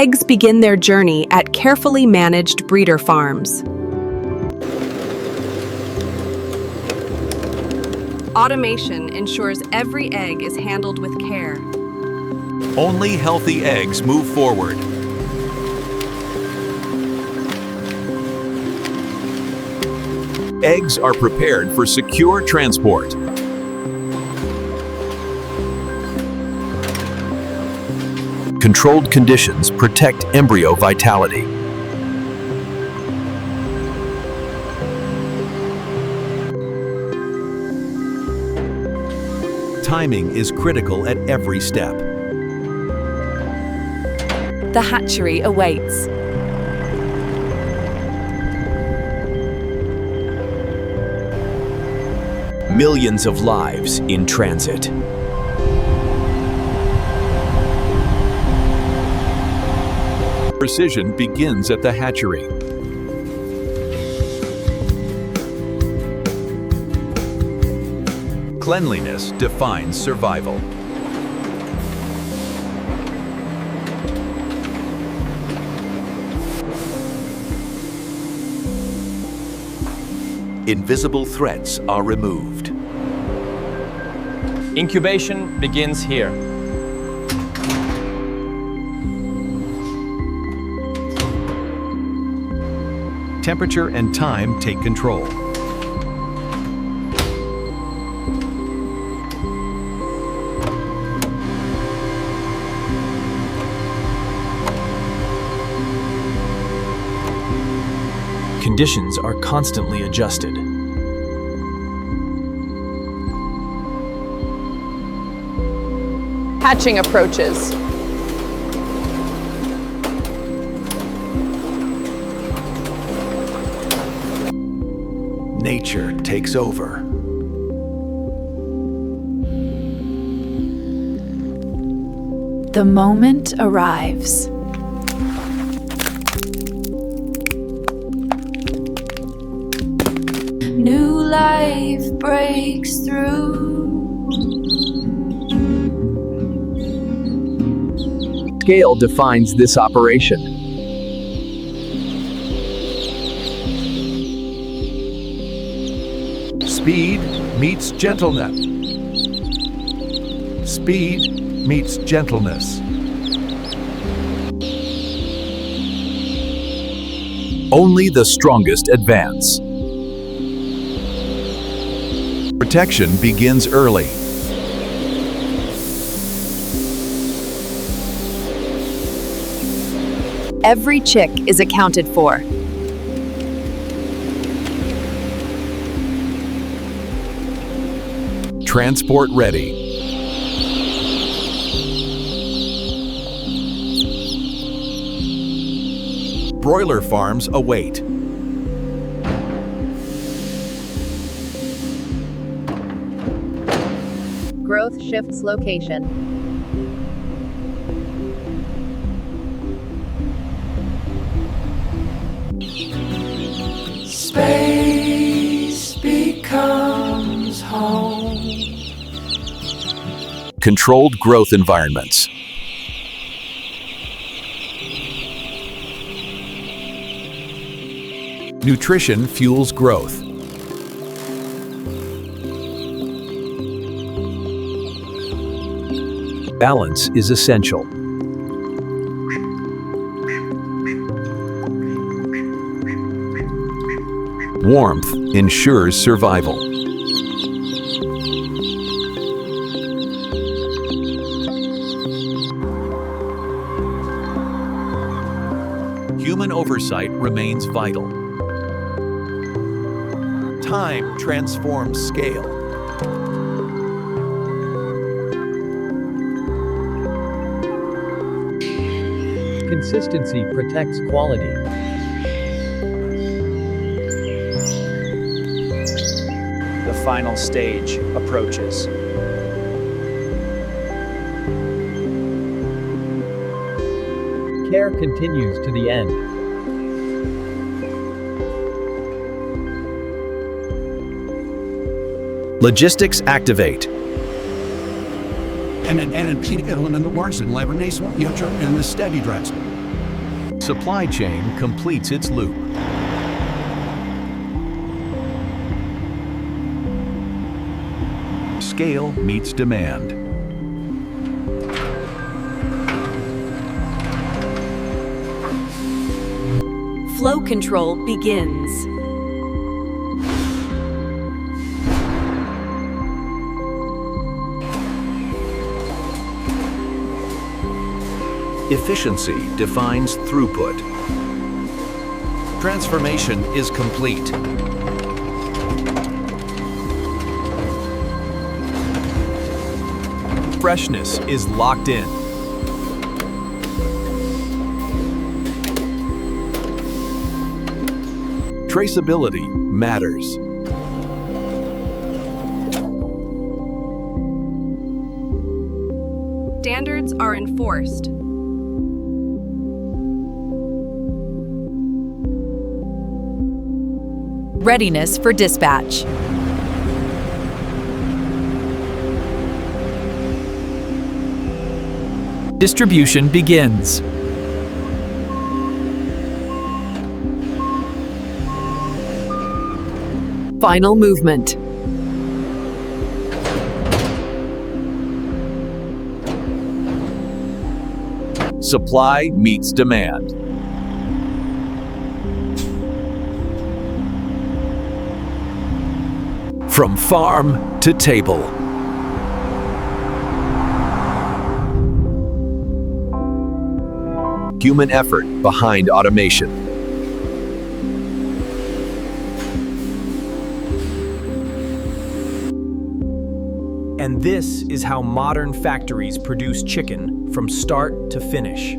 Eggs begin their journey at carefully managed breeder farms. Automation ensures every egg is handled with care. Only healthy eggs move forward. Eggs are prepared for secure transport. Controlled conditions protect embryo vitality. Timing is critical at every step. The hatchery awaits. Millions of lives in transit. Precision begins at the hatchery. Cleanliness defines survival. Invisible threats are removed. Incubation begins here. Temperature and time take control. Conditions are constantly adjusted. Hatching approaches. Nature takes over. The moment arrives. New life breaks through. Scale defines this operation. Speed meets gentleness. Speed meets gentleness. Only the strongest advance. Protection begins early. Every chick is accounted for. Transport ready. Broiler farms await. Growth shifts location. Space becomes home. Controlled growth environments. Nutrition fuels growth. Balance is essential. Warmth ensures survival. Human oversight remains vital. Time transforms scale. Consistency protects quality. The final stage approaches. Care continues to the end. Logistics activate. En het element in de warmste lever neemt je en de steady dress. Supply chain completes its loop. Scale meets demand. Flow control begins. Efficiency defines throughput. Transformation is complete. Freshness is locked in. Traceability matters. Standards are enforced. Readiness for dispatch. Distribution begins. Final movement. Supply meets demand. From farm to table. Human effort behind automation. And this is how modern factories produce chicken from start to finish.